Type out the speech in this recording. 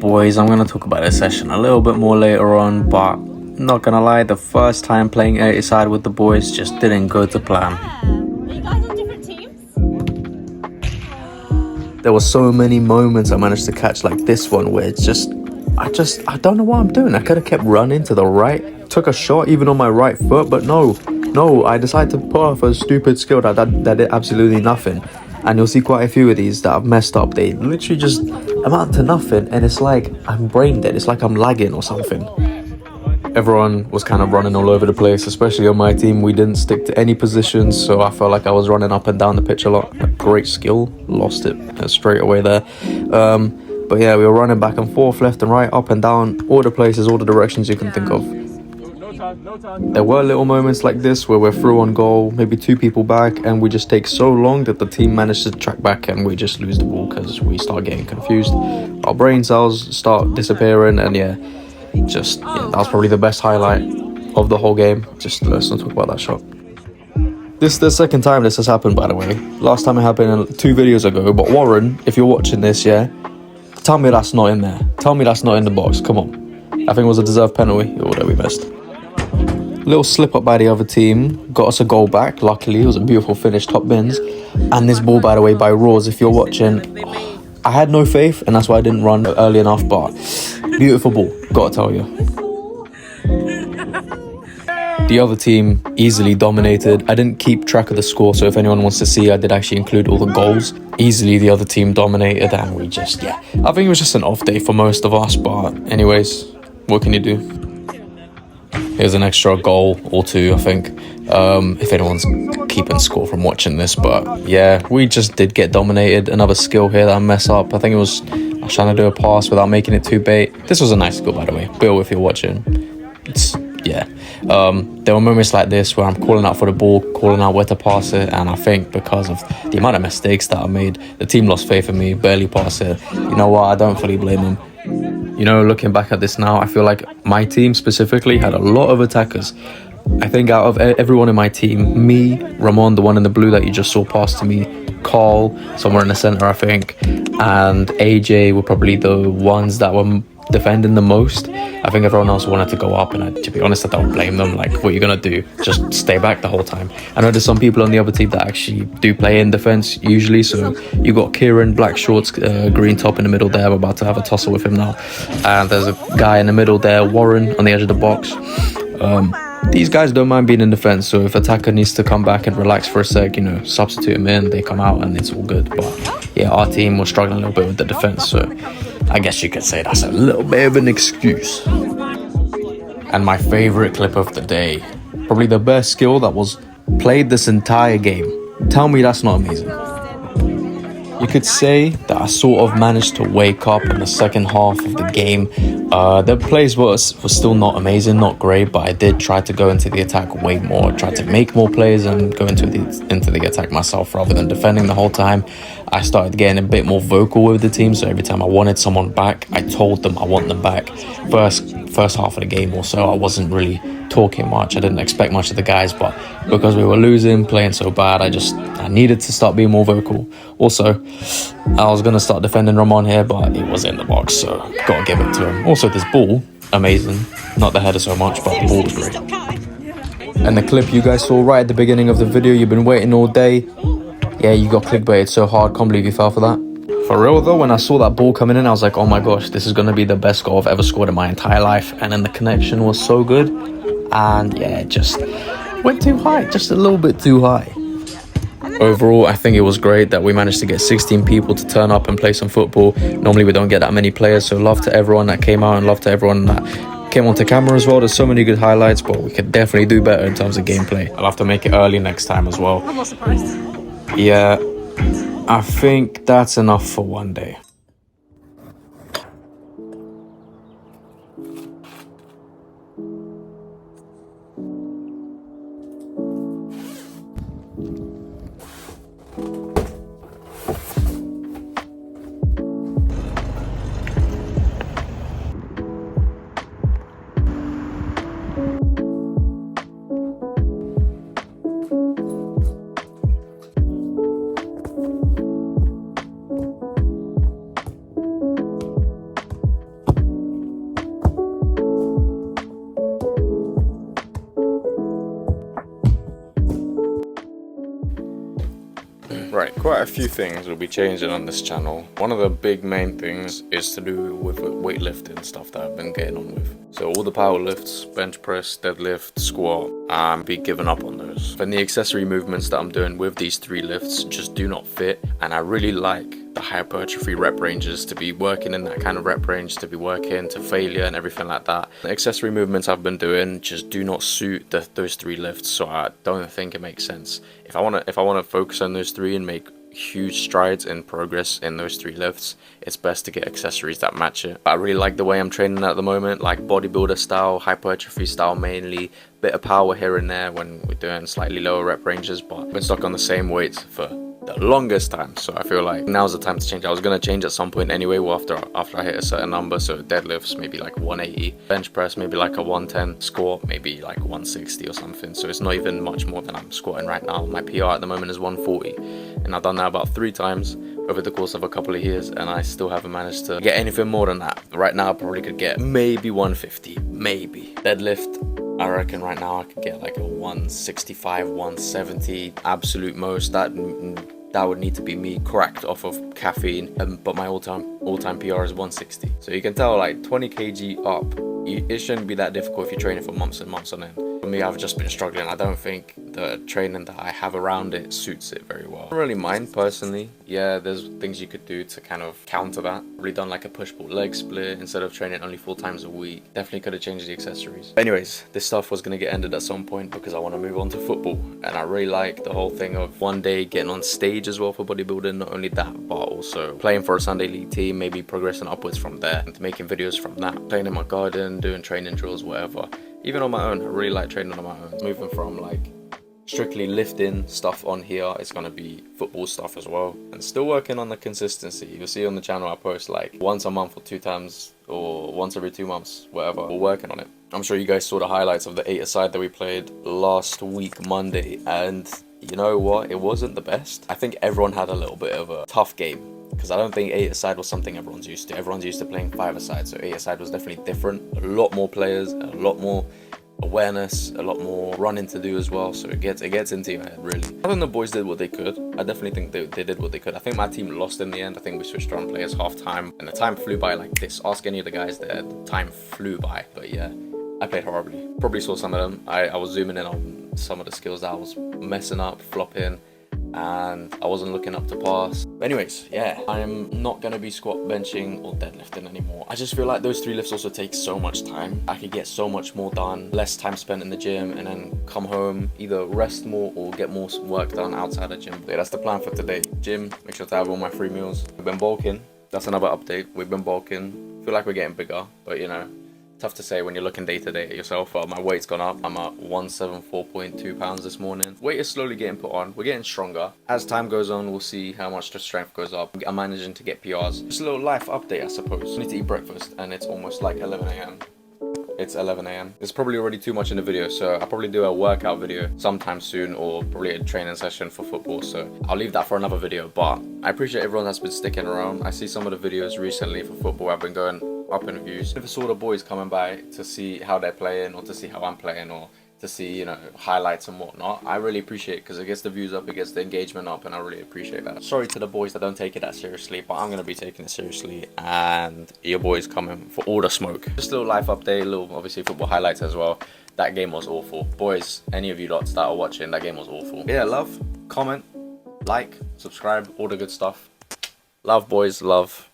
Boys, I'm going to talk about this session a little bit more later on, but not going to lie, the first time playing 80-side with the boys just didn't go to plan. Are you guys on different teams? There were so many moments I managed to catch, like this one, where it's just, I don't know what I'm doing. I could have kept running to the right, took a shot even on my right foot, but no, I decided to put off a stupid skill that did absolutely nothing. And you'll see quite a few of these that I've messed up. They literally just amount to nothing, and it's like I'm brain dead. It's like I'm lagging or something. Everyone was kind of running all over the place, especially on my team. We didn't stick to any positions, so I felt like I was running up and down the pitch a lot. A great skill, lost it straight away there. But yeah, we were running back and forth, left and right, up and down, all the places, all the directions you can think of. There were little moments like this where we're through on goal, maybe two people back, and we just take so long that the team managed to track back and we just lose the ball because we start getting confused. Our brain cells start disappearing, and that was probably the best highlight of the whole game. Just let's not talk about that shot. This is the second time this has happened, by the way. Last time it happened 2 videos ago, but Warren, if you're watching this, tell me that's not in there. Tell me that's not in the box. Come on. I think it was a deserved penalty, although we missed. Little slip up by the other team got us a goal back. Luckily, it was a beautiful finish, top bins. And this ball, by the way, by Roars, if you're watching, I had no faith, and that's why I didn't run early enough, but beautiful ball, gotta tell you. The other team easily dominated. I didn't keep track of the score, so if anyone wants to see, I did actually include all the goals. Easily the other team dominated, and we just, I think it was just an off day for most of us, but anyways, what can you do? Here's an extra goal or two, I think, if anyone's keeping score from watching this. But yeah, we just did get dominated. Another skill here that I mess up. I think I was trying to do a pass without making it too bait. This was a nice skill, by the way. Bill, if you're watching. There were moments like this where I'm calling out for the ball, calling out where to pass it, and I think because of the amount of mistakes that I made, the team lost faith in me, barely passed it. You know what, I don't fully blame them. You know, looking back at this now, I feel like my team specifically had a lot of attackers. I think out of everyone in my team, me, Ramon, the one in the blue that you just saw pass to me, Carl, somewhere in the centre, I think, and AJ were probably the ones that were defending the most. I think everyone else wanted to go up, and to be honest, I don't blame them. Like, what are you gonna do? Just stay back the whole time. I know there's some people on the other team that actually do play in defense usually, so you got Kieran, black shorts, green top in the middle there. I'm about to have a tussle with him now, and there's a guy in the middle there, Warren, on the edge of the box. These guys don't mind being in defense, so if attacker needs to come back and relax for a sec, substitute them in, they come out and it's all good. But yeah, our team was struggling a little bit with the defense, so I guess you could say that's a little bit of an excuse. And my favorite clip of the day, probably the best skill that was played this entire game. Tell me that's not amazing. You could say that I sort of managed to wake up in the second half of the game. The plays were still not amazing, not great, but I did try to go into the attack way more, try to make more plays and go into the attack myself rather than defending the whole time. I started getting a bit more vocal with the team, so every time I wanted someone back, I told them I want them back. First half of the game or so, I wasn't really talking much. I didn't expect much of the guys, but because we were losing, playing so bad, I needed to start being more vocal. Also, I was going to start defending Ramon here, but it was in the box, so gotta give it to him. Also, this ball, amazing. Not the header so much, but the ball was great. And the clip you guys saw right at the beginning of the video, you've been waiting all day. Yeah, you got clickbaited so hard, can't believe you fell for that. For real though, when I saw that ball coming in, I was like, oh my gosh, this is going to be the best goal I've ever scored in my entire life. And then the connection was so good. And yeah, it just went too high, just a little bit too high. Overall, I think it was great that we managed to get 16 people to turn up and play some football. Normally we don't get that many players, so love to everyone that came out and love to everyone that came onto camera as well. There's so many good highlights, but we could definitely do better in terms of gameplay. I'll have to make it early next time as well. I'm not surprised. Yeah, I think that's enough for one day. a few things will be changing on this channel. One of the big main things is to do with weightlifting stuff that I've been getting on with. So all the power lifts, bench press, deadlift, squat, I'm be giving up on those. And the accessory movements that I'm doing with these 3 lifts just do not fit, and I really like the hypertrophy rep ranges, to be working in that kind of rep range, to be working to failure and everything like that. The accessory movements I've been doing just do not suit those 3 lifts, so I don't think it makes sense. If I want to focus on those 3 and make huge strides in progress in those 3 lifts, it's best to get accessories that match it. I really like the way I'm training at the moment, like bodybuilder style, hypertrophy style mainly, bit of power here and there when we're doing slightly lower rep ranges, but I've been stuck on the same weights for the longest time, so I feel like now's the time to change. I was going to change at some point anyway, well, after I hit a certain number, so deadlifts maybe like 180, bench press maybe like a 110, squat maybe like 160 or something, so it's not even much more than I'm squatting right now. My PR at the moment is 140, and I've done that about 3 times over the course of a couple of years, and I still haven't managed to get anything more than that. Right now I probably could get maybe 150, maybe. Deadlift, I reckon right now I could get like a 165, 170, absolute most. That would need to be me cracked off of caffeine, but my all-time PR is 160. So you can tell, like 20 kg up, it shouldn't be that difficult if you're training for months and months on end. For me, I've just been struggling. I don't think the training that I have around it suits it very well. I don't really mind personally. Yeah, there's things you could do to kind of counter that. Really done like a push-pull leg split instead of training only 4 times a week. Definitely could have changed the accessories. Anyways, this stuff was going to get ended at some point because I want to move on to football, and I really like the whole thing of one day getting on stage as well for bodybuilding. Not only that, but also playing for a Sunday league team, maybe progressing upwards from there and making videos from that, playing in my garden, doing training drills, whatever. Even on my own, I really like training on my own. Moving from like strictly lifting stuff on here, it's gonna be football stuff as well, and still working on the consistency. You'll see on the channel I post like once a month or 2 times or once every 2 months, whatever. We're working on it. I'm sure you guys saw the highlights of the 8-a-side that we played last week Monday, and you know what, it wasn't the best. I think everyone had a little bit of a tough game, because I don't think 8-a-side was something everyone's used to. Everyone's used to playing 5-a-side, so 8-a-side was definitely different. A lot more players, a lot more awareness, a lot more running to do as well, so it gets into your head really. I think the boys did what they could. I definitely think they did what they could. I think my team lost in the end. I think we switched on players half time, and the time flew by like this. Ask any of the guys there, the time flew by. But yeah, I played horribly. Probably saw some of them. I was zooming in on some of the skills that I was messing up, flopping, and I wasn't looking up to pass. But anyways, yeah, I'm not gonna be squat, benching or deadlifting anymore. I just feel like those 3 lifts also take so much time. I could get so much more done, less time spent in the gym, and then come home, either rest more or get more work done outside the gym. But that's the plan for today. Gym, make sure to have all my free meals. We've been bulking. That's another update. We've been bulking. Feel like we're getting bigger, but you know, tough to say when you're looking day to day at yourself. My weight's gone up. I'm at 174.2 pounds this morning. Weight is slowly getting put on. We're getting stronger. As time goes on, we'll see how much the strength goes up. I'm managing to get PRs. Just a little life update, I suppose. I need to eat breakfast, and it's almost like 11 a.m. It's 11 a.m. There's probably already too much in the video, so I'll probably do a workout video sometime soon, or probably a training session for football, so I'll leave that for another video. But I appreciate everyone that's been sticking around. I see some of the videos recently for football have been going up in views. Never saw the boys coming by to see how they're playing, or to see how I'm playing, or to see, you know, highlights and whatnot. I really appreciate it, because it gets the views up, it gets the engagement up, and I really appreciate that. Sorry to the boys that don't take it that seriously, but I'm gonna be taking it seriously, and your boy's coming for all the smoke. Just a little life update, a little obviously football highlights as well. That game was awful. Boys, any of you lots that are watching, that game was awful. Yeah, love, comment, like, subscribe, all the good stuff. Love, boys, love.